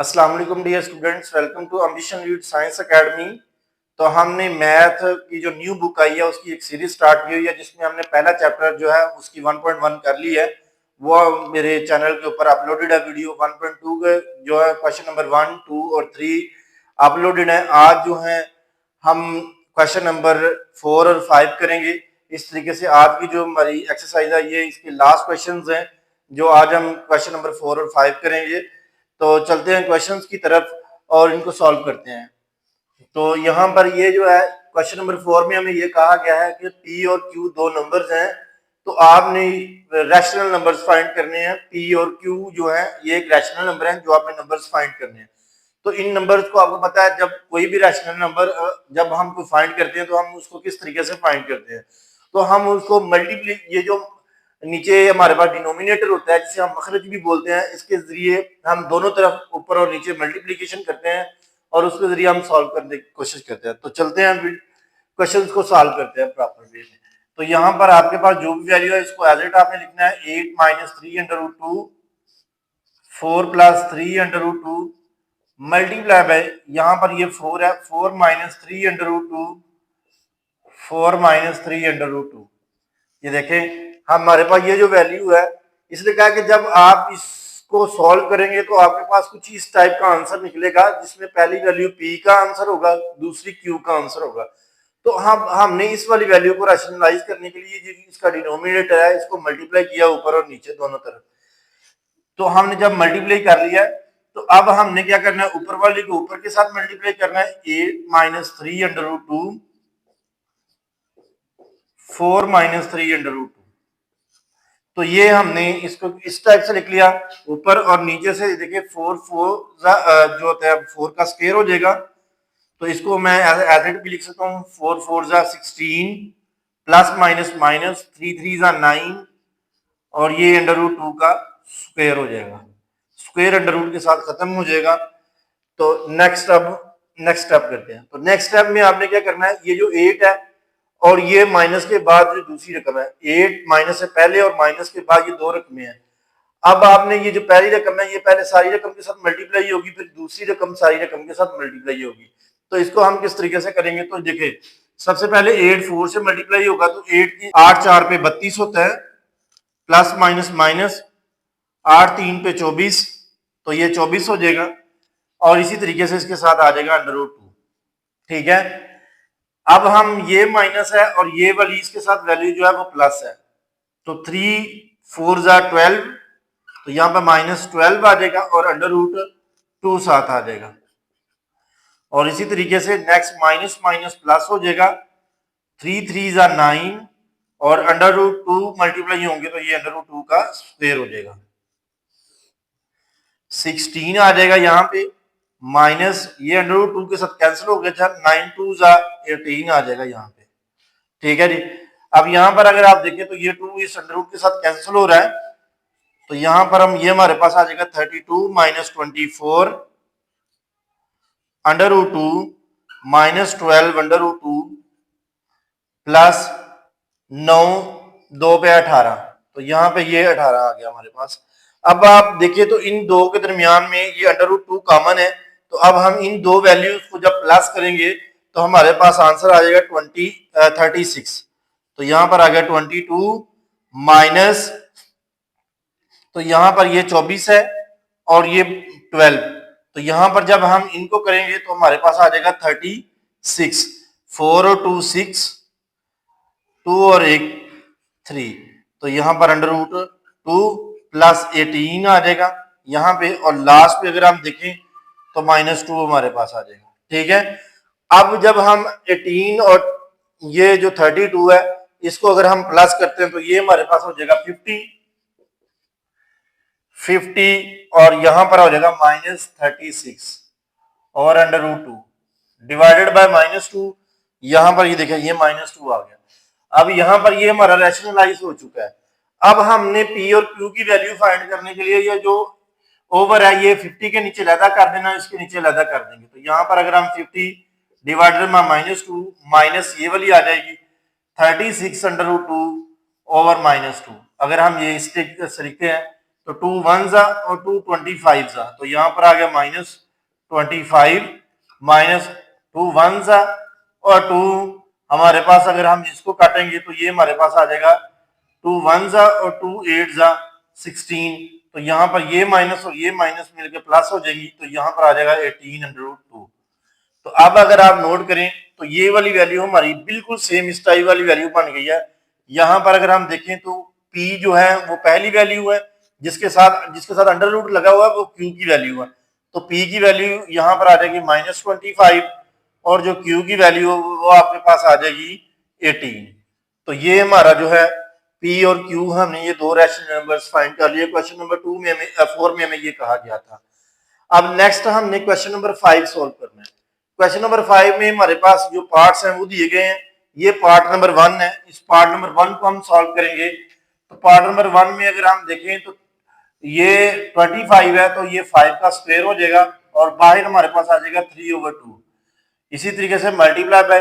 अस्सलाम वालेकुम dear students, welcome to Ambition Lead Science Academy. तो हमने मैथ की जो न्यू बुक आई है उसकी एक सीरीज स्टार्ट की हुई है जिसमें हमने पहला चैप्टर जो है उसकी 1.1 कर ली है। वो मेरे चैनल के ऊपर अपलोडेड है। वीडियो 1.2 के जो है क्वेश्चन नंबर 1, 2 और 3 अपलोडेड है। आज जो है हम क्वेश्चन नंबर 4 और 5 करेंगे। इस तरीके से आज की जो हमारी एक्सरसाइज है ये इसके लास्ट क्वेश्चन हैं जो आज हम क्वेश्चन नंबर 4 और 5 करेंगे। तो चलते हैं क्वेश्चंस की तरफ और इनको सॉल्व करते हैं। तो यहाँ पर ये जो है क्वेश्चन नंबर 4 में हमें ये कहा गया है कि पी और क्यू दो नंबर्स हैं। तो आपने रैशनल नंबर्स फाइंड करने हैं। पी और क्यू जो है ये एक रैशनल नंबर है जो आपने नंबर्स फाइंड करने हैं। तो इन नंबर्स को आपको पता है जब कोई भी रैशनल नंबर जब हम को फाइंड करते हैं तो हम उसको किस तरीके से फाइंड करते हैं। तो हम उसको मल्टीप्ली ये जो नीचे हमारे पास डिनोमिनेटर होता है जिसे हम मखरज भी बोलते हैं, इसके जरिए हम दोनों तरफ ऊपर और नीचे मल्टीप्लीकेशन करते हैं और उसके जरिए हम सॉल्व करने की कोशिश करते हैं। तो चलते हैं क्वेश्चन को सॉल्व करते हैं प्रॉपर वे में। तो यहाँ पर आपके पास जो भी वैल्यू है इसको एज इट आपने लिखना है 8 माइनस 3/2 4 प्लस 3/2 मल्टीप्लाई बाय यहाँ पर ये 4 है 4 माइनस 3/2 4 माइनस 3/2। ये देखें हमारे पास ये जो वैल्यू है इसलिए कहा कि जब आप इसको सॉल्व करेंगे तो आपके पास कुछ इस टाइप का आंसर निकलेगा जिसमें पहली वैल्यू पी का आंसर होगा, दूसरी क्यू का आंसर होगा। तो हमने इस वाली वैल्यू को रैशनलाइज करने के लिए जो इसका डिनोमिनेटर है इसको मल्टीप्लाई किया ऊपर और नीचे दोनों तरफ। तो हमने जब मल्टीप्लाई कर लिया तो अब हमने क्या करना है, ऊपर वाली को ऊपर के साथ मल्टीप्लाई करना है 8 माइनस 3/2 4 माइनस 3/2। तो ये हमने इसको इस टाइप से लिख लिया ऊपर और नीचे से। देखिए 4 जो होता है 4 का स्क्वायर हो जाएगा तो इसको मैं एज इट भी लिख सकता हूँ 4 4 16 प्लस माइनस माइनस 3 3 9 और ये √2 का स्क्वायर हो जाएगा। स्क्वायर √ के साथ खत्म हो जाएगा। तो नेक्स्ट स्टेप करते हैं। तो नेक्स्ट स्टेप में आपने क्या करना है, ये जो 8 है और ये माइनस के बाद जो दूसरी रकम है 8 माइनस से पहले और माइनस के बाद ये दो रकमें हैं। अब आपने ये जो पहली रकम है ये पहले सारी रकम के साथ मल्टीप्लाई होगी, फिर दूसरी रकम सारी रकम के साथ मल्टीप्लाई होगी। तो इसको हम किस तरीके से करेंगे, तो देखिए सबसे पहले 8 4 से मल्टीप्लाई होगा तो 8 की 8 4 पे 32 होता है प्लस माइनस माइनस 8 3 पे 24 तो ये 24 हो जाएगा और इसी तरीके से इसके साथ आ जाएगा √2। ठीक है, अब हम ये माइनस है और ये वाली इसके साथ वैल्यू जो है वो प्लस है। तो 3 4 12 तो यहाँ पर -12 आ जाएगा और √2 साथ आ जाएगा। और इसी तरीके से नेक्स्ट माइनस माइनस प्लस हो जाएगा 3 3 9 और √2 मल्टीप्लाई होंगे तो ये √2 का स्क्वायर हो जाएगा। 16 आ जाएगा यहाँ पे माइनस ये √2 के साथ कैंसिल हो गया था 9 2 18 आ जाएगा यहाँ पे। ठीक है जी, अब यहाँ पर अगर आप देखें तो ये 2 इस √ के साथ कैंसिल हो रहा है तो यहाँ पर हम ये हमारे पास आ जाएगा 32 माइनस 24 √2 माइनस 12 √2 प्लस 9 2 पे 18 तो यहाँ पे ये 18 आ गया हमारे पास। अब आप देखिए तो इन दो के दरमियान में ये √2 कॉमन है तो अब हम इन दो वैल्यूज को जब प्लस करेंगे तो हमारे पास आंसर आ जाएगा 36। तो यहाँ पर आ गया 22 माइनस तो यहाँ पर ये 24 है और ये 12 तो यहाँ पर जब हम इनको करेंगे तो हमारे पास आ जाएगा 36। 4 और 2 6 2 और 1 3 तो यहाँ पर √2 प्लस 18 आ जाएगा यहाँ पे और लास्ट पे अगर हम देखें तो -2 हमारे पास आ जाएगा। ठीक है, अब जब हम 18 और ये जो 32 है इसको अगर हम प्लस करते हैं तो ये हमारे पास हो जाएगा 50 और यहां पर हो जाएगा -36 और √2 डिवाइडेड बाय -2 यहां पर ये देखिए ये -2 आ गया। अब यहां पर ये हमारा रैशनलाइज हो चुका है। अब हमने पी और क्यू की वैल्यू फाइंड करने के लिए ये जो ओवर है ये 50 के नीचे लैदा कर देना, इसके नीचे लैदा कर देंगे। तो यहाँ पर अगर हम 50 डिवाइडेड बाय -2 माइनस ये वाली आ जाएगी 36 √2 ओवर -2। अगर हम ये इस तरीके हैं तो 2 1 जा और 2 25 जा, तो यहाँ पर आ गया -25 माइनस 2 1 जा और 2 हमारे पास अगर हम इसको काटेंगे तो ये हमारे पास आ जाएगा 2 1 जा और 2 8 जा 16, तो यहाँ पर ये माइनस और ये माइनस मिलकर प्लस हो जाएगी, तो यहाँ पर आ जाएगा 18√2। तो अब अगर आप नोट करें तो ये वाली वैल्यू हमारी बिल्कुल सेम इस टाइप वाली वैल्यू बन गई है। यहाँ पर अगर हम देखें तो P जो है वो पहली वैल्यू है जिसके साथ अंडर रूट लगा हुआ है, वो Q की वैल्यू है, तो P की वैल्यू यहाँ पर आ जाएगी -25 और जो Q की वैल्यू वो आपके पास आ जाएगी 18। तो ये हमारा जो है P और Q, हमने ये दो रैशनल नंबर्स फाइंड कर लिए। क्वेश्चन नंबर 4 में हमें ये कहा गया था। अब नेक्स्ट हमने क्वेश्चन नंबर 5 सोल्व करना है। क्वेश्चन नंबर 5 में हमारे पास जो पार्ट्स हैं वो दिए गए हैं। ये पार्ट नंबर 1 है। इस पार्ट नंबर 1 को हम सॉल्व करेंगे। तो पार्ट नंबर 1 में अगर हम देखें तो ये 25 है, तो ये 5 का स्क्वायर हो जाएगा और बाहर हमारे पास आ जाएगा 3/2। इसी तरीके से मल्टीप्लाई बाय,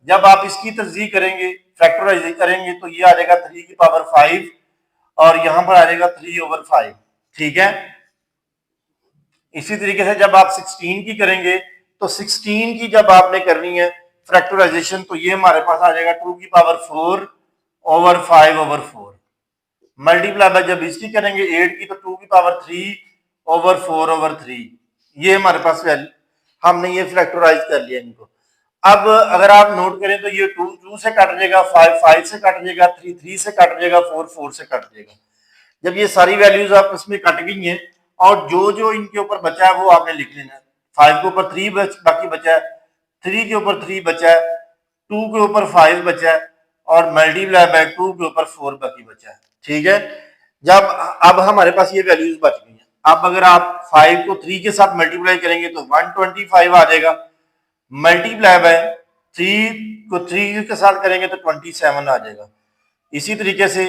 जब आप इसकी तस्दीक करेंगे, फैक्टराइज करेंगे, तो ये आ जाएगा 3 की पावर 5 और यहां पर आ जाएगा 3/5। ठीक है। इसी तरीके से जब आप 16 की करेंगे तो 16 की जब आपने करनी है फैक्टराइजेशन, तो ये हमारे पास आ जाएगा 2 की पावर 4/5/4। मल्टीप्लाई बाय जब इसकी करेंगे 8 की, तो 2 की पावर 3/4/3। ये हमारे पास वैल्यू, हमने ये फैक्टराइज कर लिया इनको। अब अगर आप नोट करें तो ये 2 से कट जाएगा, 5 से कट जाएगा, 3 से कट जाएगा, 4 से कट जाएगा। जब ये सारी वैल्यूज आप इसमें कट गई हैं और जो जो इनके ऊपर बचा है वो आपने लिख लेना है। 5 के ऊपर 3 बाकी बचा है, 3 के ऊपर 3 बचा है, 2 के ऊपर 5 बचा है और मल्टीप्लाई बाय 2 के ऊपर 4 बाकी बचा है। ठीक है। जब अब हमारे पास ये वैल्यूज बच गई हैं। अब अगर आप 5 को 3 के साथ मल्टीप्लाई करेंगे तो 125 आ जाएगा, मल्टीप्लाई बाय 3 को 3 के साथ करेंगे तो 27 आ जाएगा। इसी तरीके से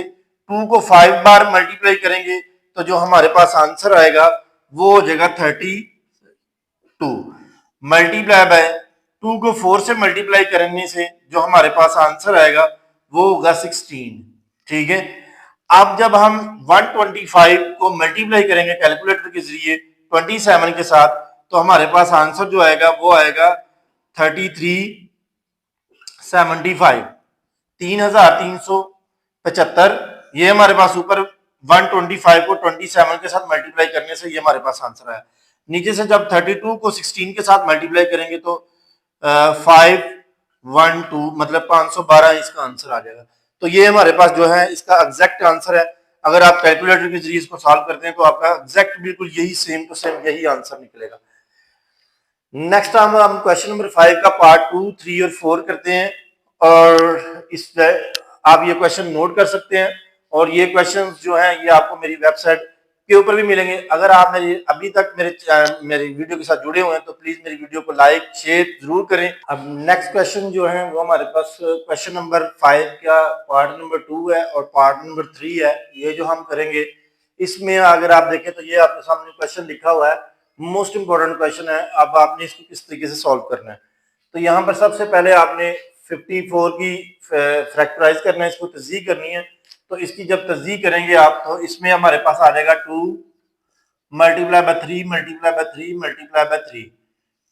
2 को 5 बार मल्टीप्लाई करेंगे तो जो हमारे पास आंसर आएगा वो हो जाएगा 32। मल्टीप्लाई बाय 2 को 4 से मल्टीप्लाई करने से जो हमारे पास आंसर आएगा वो होगा 16। ठीक है। अब जब हम 125 को मल्टीप्लाई करेंगे कैलकुलेटर के जरिए 27 के साथ, तो हमारे पास आंसर जो आएगा वो आएगा 3375, 3375। ये हमारे पास ऊपर 125 को 27 के साथ मल्टीप्लाई करने से ये हमारे पास आंसर आया। नीचे से जब 32 को 16 के साथ मल्टीप्लाई करेंगे तो 512 मतलब 512 इसका आंसर आ जाएगा। तो ये हमारे पास जो है इसका एग्जैक्ट आंसर है। अगर आप कैलकुलेटर के जरिए इसको सॉल्व करते हैं तो आपका एग्जैक्ट बिल्कुल यही सेम टू सेम यही आंसर निकलेगा। नेक्स्ट हम क्वेश्चन नंबर 5 का पार्ट 2, 3 और 4 करते हैं और इस आप ये क्वेश्चन नोट कर सकते हैं और ये क्वेश्चंस जो हैं ये आपको मेरी वेबसाइट के ऊपर भी मिलेंगे। अगर आप अभी तक मेरी वीडियो के साथ जुड़े हुए हैं तो प्लीज मेरी वीडियो को लाइक शेयर जरूर करें। अब नेक्स्ट क्वेश्चन जो है वो हमारे पास क्वेश्चन नंबर 5 का पार्ट नंबर 2 है और पार्ट नंबर 3 है। ये जो हम करेंगे इसमें अगर आप देखें तो ये आपके सामने क्वेश्चन लिखा हुआ है, मोस्ट इंपॉर्टेंट क्वेश्चन है। अब आपने इसको किस तरीके से सॉल्व करना है, तो यहाँ पर सबसे पहले आपने 54 की फैक्टराइज करना है, इसको तस्दीक करनी है। तो इसकी जब तस्दीक करेंगे आप तो इसमें हमारे पास आ जाएगा 2 multiply by 3 multiply by 3 multiply by 3।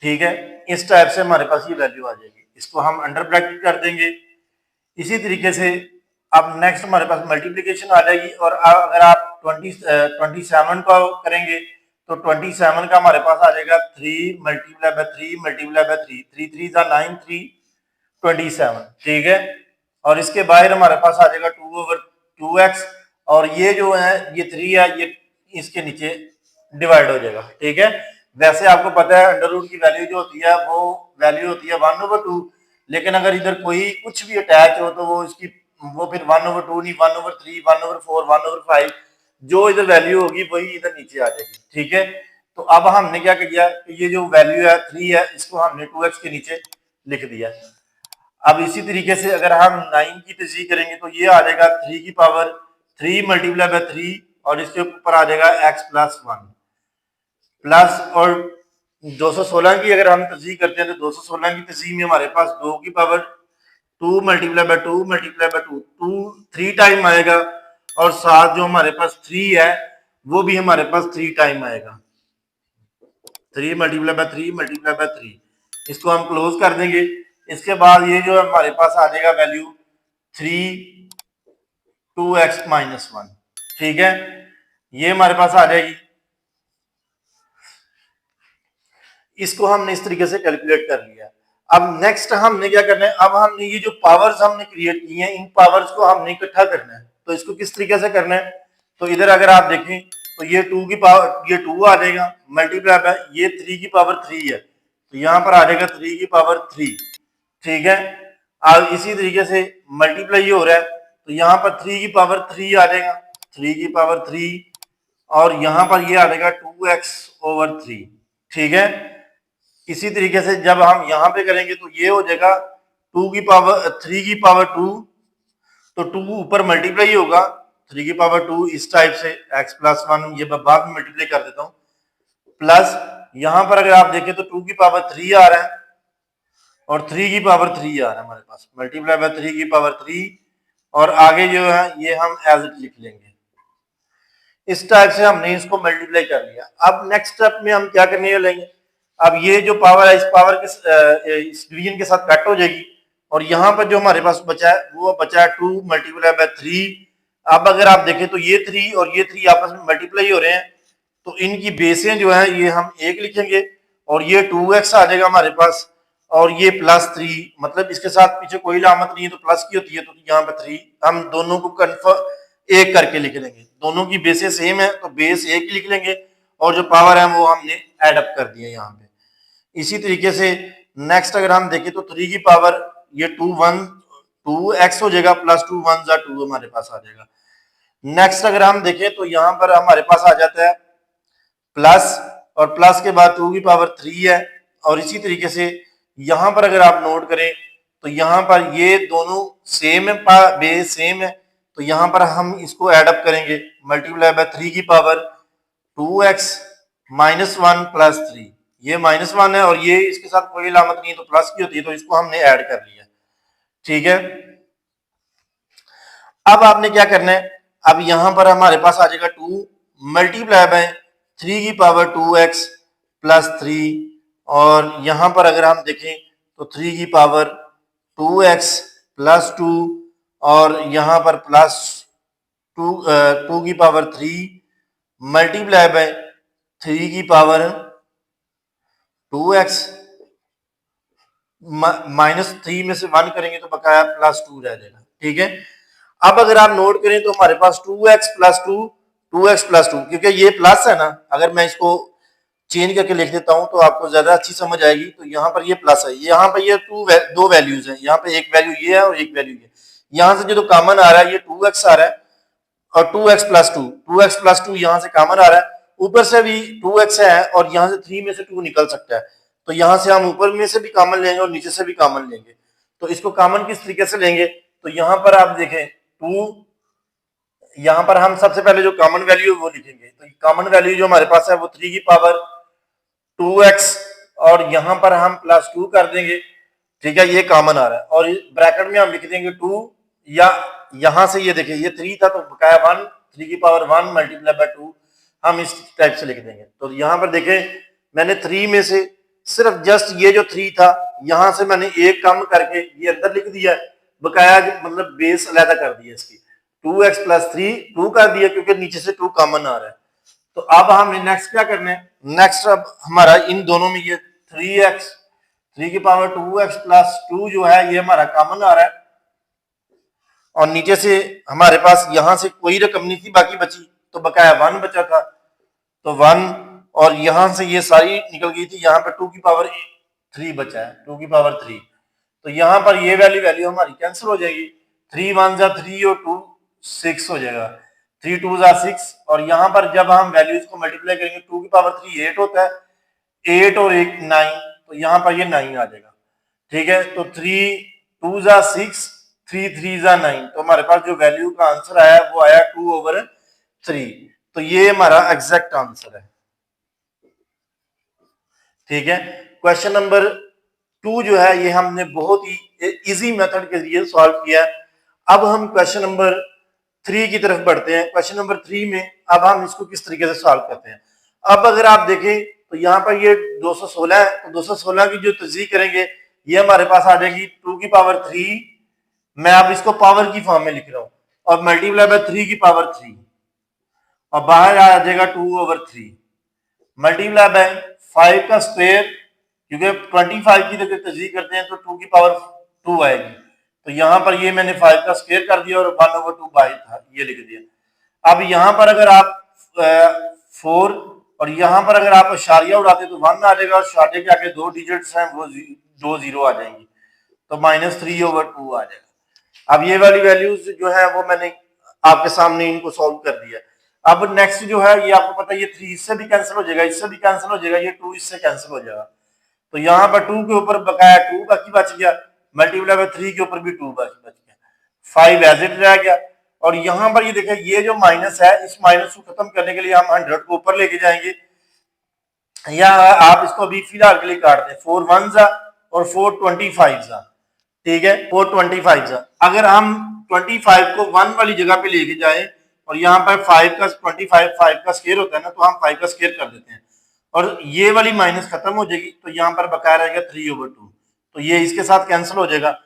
ठीक है। इस टाइप से हमारे पास ये वैल्यू आ जाएगी, इसको हम अंडर ब्रैकेट कर देंगे। इसी तरीके से अब नेक्स्ट हमारे पास मल्टीप्लिकेशन आ जाएगी और अगर आप 27 को करेंगे तो 27 का हमारे पास आ जाएगा 3 मल्टीप्लाई बाय 3 मल्टीप्लाई बाय 3, 3 3 जा 9, 3 27। ठीक है। और इसके बाहर हमारे पास आ जाएगा 2/2x और ये जो है ये 3 है, ये इसके नीचे डिवाइड हो जाएगा। ठीक है। वैसे आपको पता है अंडर रूट की वैल्यू जो होती है वो वैल्यू होती है 1/2, लेकिन अगर इधर कोई कुछ भी अटैच हो तो वो इसकी वो फिर 1/2 नहीं, 1/3, 1/4, 1/5 जो इधर वैल्यू होगी वही इधर नीचे आ जाएगी। ठीक है। तो अब हमने क्या किया कि ये जो वैल्यू है 3 है इसको हमने 2x के नीचे लिख दिया। अब इसी तरीके से अगर हम 9 की तस्दीक करेंगे तो ये आ जाएगा 3 की पावर 3 मल्टीप्लाई बाय 3 और इसके ऊपर आ जाएगा x प्लस 1 प्लस, और 216 की अगर हम तस्दीक करते हैं तो 216 की तस्दीक में हमारे पास 2 की power 2 multiply by 2 multiply by 2 3 time आएगा और साथ जो हमारे पास 3 है वो भी हमारे पास 3 टाइम आएगा। 3 मल्टीप्लाई बाय 3 मल्टीप्लाई बाय 3, इसको हम क्लोज कर देंगे। इसके बाद ये जो हमारे पास आ जाएगा वैल्यू 3 2x माइनस 1, ठीक है, ये हमारे पास आ जाएगी। इसको हमने इस तरीके से कैलकुलेट कर लिया। अब नेक्स्ट हमने क्या करना है, अब हमने ये जो पावर्स हमने क्रिएट की हैं, इन पावर्स को हमने इकट्ठा करना है। तो इसको किस तरीके से करना है, तो इधर अगर आप देखें तो ये 2 की पावर, ये 2 आ जाएगा, मल्टीप्लाई बाय ये 3 की पावर 3 है, तो यहाँ पर आ जाएगा 3 की पावर 3, ठीक है। अब इसी तरीके से मल्टीप्लाई हो रहा है, तो यहाँ पर 3 की पावर 3 आ जाएगा, 3 की पावर 3, और यहाँ पर ये आ जाएगा 2x ओवर 3, ठीक है। इसी तरीके से जब हम यहाँ पे करेंगे तो ये हो जाएगा 2 की पावर 3 की पावर 2, तो 2 ऊपर मल्टीप्लाई होगा, 3 की पावर 2 इस टाइप से x प्लस 1, ये बाद में मल्टीप्लाई कर देता हूँ, प्लस यहाँ पर अगर आप देखें तो 2 की पावर 3 आ रहा है और 3 की पावर 3 आ रहा है हमारे पास, मल्टीप्लाई बाय 3 की पावर 3, और आगे जो है ये हम एज इट लिख लेंगे। इस टाइप से हमने इसको मल्टीप्लाई कर लिया। अब नेक्स्ट स्टेप में हम क्या करने लेंगे, अब ये जो पावर है इस पावर के इस डिवीजन के साथ कट हो जाएगी, और यहाँ पर जो हमारे पास बचा है वो बचा है 2 मल्टीप्लाई बाय 3। अब अगर आप देखें तो ये 3 और ये 3 आपस में मल्टीप्लाई हो रहे हैं, तो इनकी बेसें जो है ये हम 1 लिखेंगे, और ये 2x आ जाएगा हमारे पास, और ये प्लस 3, मतलब इसके साथ पीछे कोई लामत नहीं है तो प्लस की होती है, तो यहाँ पर 3 हम दोनों को कन्फर्म 1 करके लिख लेंगे, दोनों की बेसें सेम है तो बेस 1 लिख लेंगे, और जो पावर है वो हमने एड अप कर दिया यहाँ पे। इसी तरीके से नेक्स्ट अगर हम देखें तो 3 की पावर ये 2x हो जाएगा, प्लस 2 1 जा 2 हमारे पास आ जाएगा। नेक्स्ट अगर हम देखें तो यहाँ पर हमारे पास आ जाता है प्लस, और प्लस के बाद 2 की पावर 3 है, और इसी तरीके से यहाँ पर अगर आप नोट करें तो यहाँ पर ये दोनों सेम है, बेस सेम है, तो यहाँ पर हम इसको एड अप करेंगे, मल्टीप्लाई बाय 3 की पावर 2x माइनस 1 प्लस 3, ये माइनस 1 है और ये इसके साथ कोई अलामत नहीं है तो प्लस की होती है, तो इसको हमने ऐड कर लिया, ठीक है। अब आपने क्या करना है, अब यहां पर हमारे पास आ जाएगा 2 मल्टीप्लाई बाय 3 की पावर 2x प्लस 3, और यहां पर अगर हम देखें तो 3 की पावर 2x प्लस 2, और यहां पर प्लस 2 की पावर 3 मल्टीप्लाई बाय 3 की पावर 2x, माइनस 3 में से 1 करेंगे तो बकाया प्लस 2 रह जाएगा, ठीक है। अब अगर आप नोट करें तो हमारे पास 2x प्लस 2, 2x प्लस 2, क्योंकि ये प्लस है ना, अगर मैं इसको चेंज करके लिख देता हूं तो आपको ज्यादा अच्छी समझ आएगी। तो यहाँ पर ये प्लस है, यहाँ पर ये दो वैल्यूज है, यहाँ पे एक वैल्यू ये है और एक वैल्यू ये, यहाँ से जो कॉमन आ रहा है ये 2x आ रहा है, और 2x प्लस 2, 2x प्लस 2 यहाँ से कॉमन आ रहा है, ऊपर से भी 2x है और यहाँ से 3 में से 2 निकल सकता है, तो यहाँ से हम ऊपर में से भी कॉमन लेंगे और नीचे से भी कॉमन लेंगे। तो इसको कॉमन किस तरीके से लेंगे, तो यहाँ पर आप देखें 2, यहाँ पर हम सबसे पहले जो कॉमन वैल्यू है वो लिखेंगे, तो कॉमन वैल्यू जो हमारे पास है वो 3 की पावर 2x, और यहाँ पर हम प्लस 2 कर देंगे, ठीक है, ये कॉमन आ रहा है, और ब्रैकेट में हम लिख देंगे 2, या यहां से ये देखिए ये 3 था तो बकाया 1, 3 की पावर 1 मल्टीप्लाई बाय 2 हम इस टाइप से लिख देंगे। तो यहाँ पर देखें मैंने 3 में से सिर्फ जस्ट ये जो 3 था यहां से मैंने एक कम करके ये अंदर लिख दिया, बकाया मतलब बेस अलग कर दिया इसकी, 2x प्लस 3 2 कर दिया क्योंकि नीचे से 2 कॉमन आ रहा है। तो अब हमने नेक्स्ट क्या करना है, नेक्स्ट अब हमारा इन दोनों में ये 3x 3 की पावर 2x प्लस 2 जो है ये हमारा कॉमन आ रहा है, और नीचे से हमारे पास यहां से कोई रकम नहीं थी बाकी बची, तो बकाया 1 बचा था, तो 1, और यहां से ये सारी निकल गई थी, यहाँ पर 2 की पावर 3 बचा है, 2 की पावर 3, तो यहाँ पर ये वैल्यू हमारी कैंसिल हो जाएगी, 3 1 जा 3 और 2 6 हो जाएगा, 3 2 जा 6, और यहाँ पर जब हम वैल्यूज को मल्टीप्लाई करेंगे 2 की पावर 3 8 होता है, 8 और 1 9, तो यहाँ पर ये 9 आ जाएगा, ठीक है। तो 3 2 जा 6, 3 3 जा 9, तो हमारे पास जो वैल्यू का आंसर आया वो आया 2 ओवर 3, तो ये हमारा एग्जैक्ट आंसर है, ठीक है। क्वेश्चन नंबर 2 जो है ये हमने बहुत ही इजी मेथड के जरिए सॉल्व किया। अब हम क्वेश्चन नंबर 3 की तरफ बढ़ते हैं। क्वेश्चन नंबर 3 में अब हम इसको किस तरीके से सॉल्व करते हैं। अब अगर आप देखें तो यहाँ पर ये 216 है, तो 216 की जो तस्दीक करेंगे ये हमारे पास आ जाएगी 2 की पावर 3, मैं अब इसको पावर की फॉर्म में लिख रहा हूं, और मल्टीप्लाई बाय 3 की पावर 3, और बाहर आ जाएगा 2/3 मल्टीप्लाई बाय 5 का स्क्वायर, क्योंकि 25 की जगह तस्दीक करते हैं तो 2 की पावर 2 आएगी, तो यहां पर ये मैंने 5 का स्क्वायर कर दिया और 1/2 बाई था ये लिख दिया। अब यहां पर अगर आप 4 और यहां पर अगर आप अशारिया उड़ाते तो 1 आ जाएगा, और शार्टे के आगे 2 डिजिट्स हैं वो 2 जीरो आ जाएंगी, तो -3/2 आ जाएगा। अब ये वाली वैल्यूज जो है वो मैंने आपके सामने इनको सॉल्व कर दिया। अब नेक्स्ट जो है ये आपको पता है ये 3 इससे भी कैंसिल हो जाएगा, इससे भी कैंसिल हो जाएगा, ये 2 इससे कैंसिल हो जाएगा, तो यहाँ पर 2 के ऊपर बकाया 2 बाकी बच गया, मल्टीप्लाई बाय 3 के ऊपर भी 2 बाकी बच गया, 5 एज इट रह गया। और यहाँ पर ये देखें ये जो माइनस है इस माइनस को खत्म करने के लिए हम 100 को ऊपर लेके जाएंगे, या आप इसको अभी फिलहाल के लिए काट दें, 4 1 जा और 4 25 जा, ठीक है 4 25 जा। अगर हम 25 को 1 वाली जगह पे लेके जाए और यहाँ पर 5 का 5 का स्क्वायर होता है ना, तो हम 5 का स्क्वायर कर देते हैं और ये वाली माइनस खत्म हो जाएगी, तो यहाँ पर बकाया रहेगा 3/2, तो ये इसके साथ कैंसिल हो जाएगा।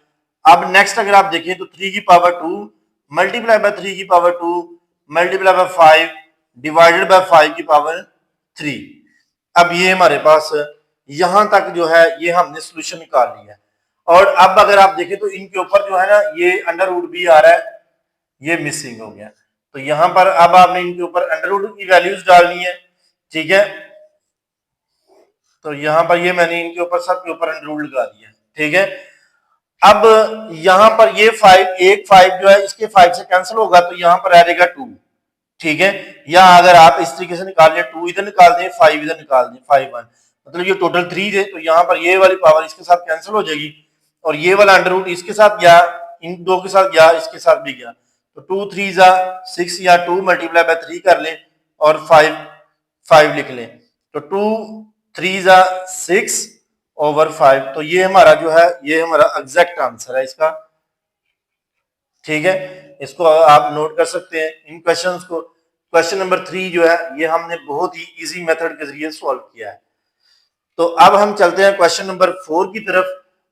अब नेक्स्ट अगर आप देखें तो 3 की पावर 2 मल्टीप्लाई बाय 3 की power 2 multiply by 5 divided by 5 की पावर 3। अब ये हमारे पास यहां तक जो है ये हमने सोल्यूशन निकाल लिया है। और अब अगर आप देखें तो इनके ऊपर जो है ना ये अंडर रूट भी आ रहा है, ये मिसिंग हो गया, तो यहां पर अब आपने इनके ऊपर अंडर रूट की वैल्यूज डालनी है, ठीक है, तो यहां पर ये मैंने इनके ऊपर सब के ऊपर अंडर रूट लगा दिया, ठीक है। अब यहां पर ये 5 जो है इसके 5 से कैंसिल होगा, तो यहां पर आ जाएगा 2, ठीक है, या अगर आप इस तरीके से निकाल लें 2 इधर निकाल दें 5 इधर निकाल दें 5 1, मतलब ये टोटल 3 थे, तो यहाँ पर ये वाली पावर इसके साथ कैंसिल हो जाएगी और ये वाला अंडर रूट इसके साथ गया, इन दो के साथ गया, इसके साथ भी गया, तो 2 3 जा 6 या 2 मल्टीप्लाई बाय 3 कर लें और 5 लिख लें, तो 2 3 जा 6/5, तो ये हमारा जो है ये हमारा एग्जैक्ट आंसर है इसका, ठीक है, इसको आप नोट कर सकते हैं इन क्वेश्चंस को। क्वेश्चन नंबर 3 जो है ये हमने बहुत ही इजी मेथड के जरिए सॉल्व किया है। तो अब हम चलते हैं क्वेश्चन नंबर 4 की तरफ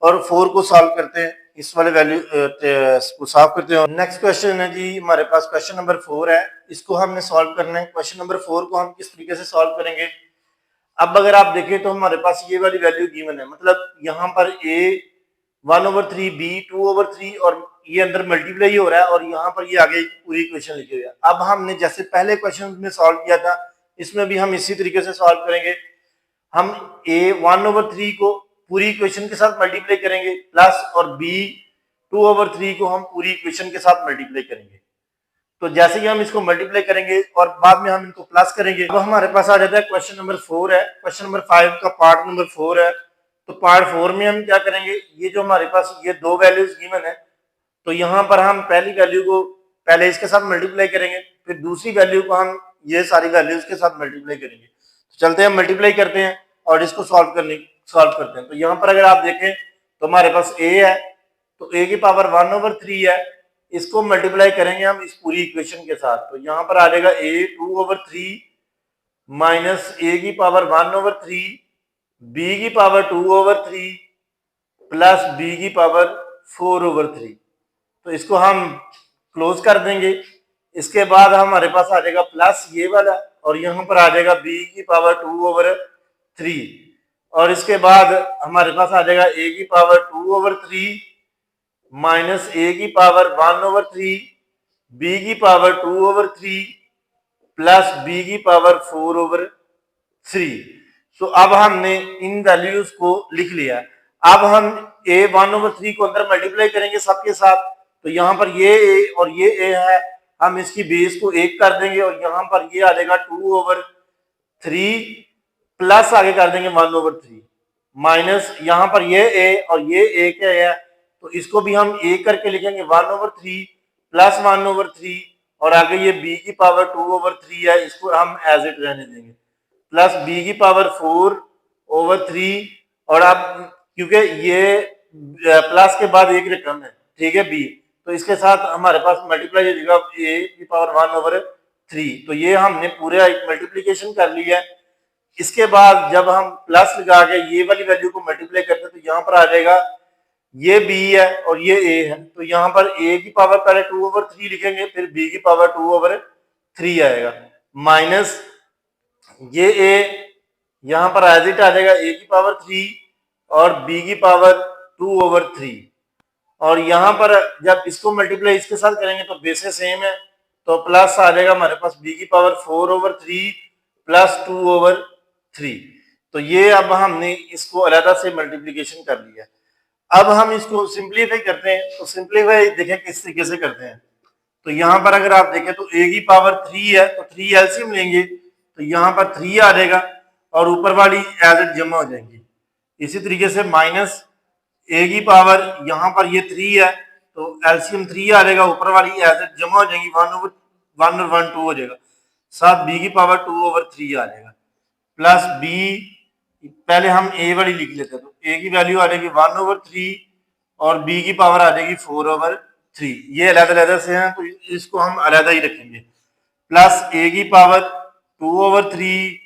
और 4 को सॉल्व करते हैं, इस वाले वैल्यू को सॉल्व करते हैं। नेक्स्ट क्वेश्चन है जी हमारे पास क्वेश्चन नंबर 4 है, इसको हमने सॉल्व करना है। क्वेश्चन नंबर 4 को हम किस तरीके से सॉल्व करेंगे, अब अगर आप देखें तो हमारे पास ये वाली वैल्यू गिवन है, मतलब यहाँ पर a 1/3 b 2/3 और ये अंदर मल्टीप्लाई हो रहा है और यहाँ पर ये आगे पूरी इक्वेशन लिखी हुई है। अब हमने जैसे पहले क्वेश्चन में सॉल्व किया था इसमें भी हम इसी तरीके से सॉल्व करेंगे। हम a 1/3 को पूरी इक्वेशन के साथ मल्टीप्लाई करेंगे प्लस, और b 2/3 को हम पूरी इक्वेशन के साथ मल्टीप्लाई करेंगे। तो जैसे ही हम इसको मल्टीप्लाई करेंगे और बाद में हम इनको प्लस करेंगे, अब हमारे पास आ जाता है क्वेश्चन नंबर 4 है, क्वेश्चन नंबर 5 का पार्ट नंबर 4 है। तो पार्ट 4 में हम क्या करेंगे, ये जो हमारे पास ये दो वैल्यूज गिवन है, तो यहाँ पर हम पहली वैल्यू को पहले इसके साथ मल्टीप्लाई करेंगे, फिर दूसरी वैल्यू को हम ये सारी वैल्यूज के साथ मल्टीप्लाई करेंगे। तो चलते हैं मल्टीप्लाई करते हैं और इसको सॉल्व करते हैं। तो यहाँ पर अगर आप देखें तो हमारे पास a है, तो a की पावर 1/3 है, इसको मल्टीप्लाई करेंगे हम इस पूरी इक्वेशन के साथ, तो यहाँ पर आ जाएगा a 2/3 माइनस a की पावर 1/3 b की पावर 2/3 प्लस b की पावर 4/3, तो इसको हम क्लोज कर देंगे। इसके बाद हमारे पास आ जाएगा प्लस ये वाला और यहाँ पर आ जाएगा b की पावर 2/3, और इसके बाद हमारे पास आ जाएगा a की पावर 2/3 माइनस a की पावर 1/3 b की पावर 2/3 प्लस b की पावर 4/3। तो अब हमने इन वैल्यूज को लिख लिया। अब हम a 1/3 को अंदर मल्टीप्लाई करेंगे सबके साथ, तो यहाँ पर ये a और ये a है, हम इसकी बेस को 1 कर देंगे और यहाँ पर ये आ जाएगा 2/3 प्लस आगे कर देंगे 1/3 माइनस यहाँ पर ये a और ये a क्या है, तो इसको भी हम a करके लिखेंगे 1/3 प्लस 1/3 और आगे ये b की पावर 2/3 है, इसको हम एज इट रहने देंगे, प्लस b की पावर 4/3, और अब क्योंकि ये प्लस के बाद एक रकम है, ठीक है b, तो इसके साथ हमारे पास मल्टीप्लाई हो जाएगा a की पावर 1/3। तो ये हमने पूरा एक मल्टीप्लीकेशन कर लिया है। इसके बाद जब हम प्लस लगा के ये वाली वैल्यू को मल्टीप्लाई करते हैं तो यहाँ पर आ जाएगा ये b है और ये a है, तो यहाँ पर a की पावर पहले 2/3 लिखेंगे, फिर b की पावर 2/3 आएगा, माइनस ये a यहाँ पर एज इट आ जाएगा a की पावर 3 और b की पावर 2/3। और यहाँ पर जब इसको मल्टीप्लाई इसके साथ करेंगे तो बेसे सेम है, तो प्लस आ जाएगा हमारे पास b की पावर 4/3 प्लस 2/3। तो ये अब हमने इसको अलग से मल्टीप्लीकेशन कर लिया। अब हम इसको सिंप्लीफाई करते हैं, तो सिंप्लीफाई देखें किस तरीके से करते हैं। तो यहाँ पर अगर आप देखें तो a की पावर 3 है तो 3 एलसीएम लेंगे तो यहाँ पर 3 आ जाएगा और ऊपर वाली एज इट जमा हो जाएंगी। इसी तरीके से माइनस a की पावर यहाँ पर ये 3 है तो एलसीएम 3 आ जाएगा, ऊपर वाली एज इट जमा हो जाएंगी, 1/1 और 1 2 हो जाएगा, साथ b की पावर 2/3 आ जाएगा, प्लस b पहले हम a वाली लिख लेते हैं, तो a की वैल्यू आ जाएगी 1/3 और b की पावर आ जाएगी 4/3। ये अलग-अलग से हैं तो इसको हम अलग ही रखेंगे, प्लस a की पावर 2/3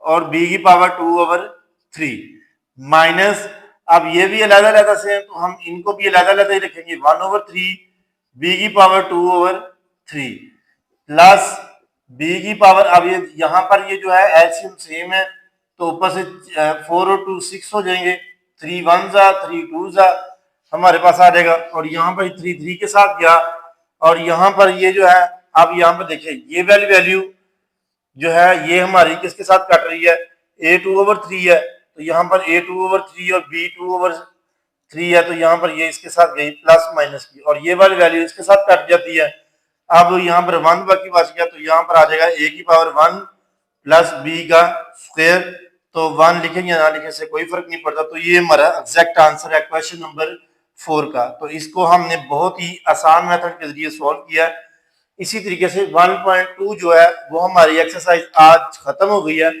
और b की पावर 2/3 माइनस, अब ये भी अलग-अलग से हैं तो हम इनको भी अलग-अलग ही रखेंगे, 1/3 b की पावर 2/3 प्लस b की पावर, अब ये यहाँ पर ये जो है एलसीएम सेम है तो ऊपर से 4 और 2 6 हो जाएंगे, 3 1 जा 3 2 जा हमारे पास आ जाएगा, और यहाँ पर 3 3 के साथ गया, और यहाँ पर ये जो है अब यहाँ पर देखिए ये वैल्यू जो है ये हमारी किसके साथ कट रही है, a 2/3 है तो यहाँ पर a 2/3 और b 2/3 है तो यहाँ पर ये इसके साथ गई प्लस माइनस की, और ये वाली वैल्यू इसके साथ कट जाती है। अब यहाँ पर 1 बाकी बच गया तो यहाँ पर आ जाएगा a की पावर 1 प्लस b का स्क्वायर, तो 1 लिखेंगे ना लिखे से कोई फर्क नहीं पड़ता। तो ये हमारा एग्जैक्ट आंसर है क्वेश्चन नंबर 4 का। तो इसको हमने बहुत ही आसान मेथड के जरिए सॉल्व किया। इसी तरीके से 1.2 जो है वो हमारी एक्सरसाइज आज खत्म हो गई है।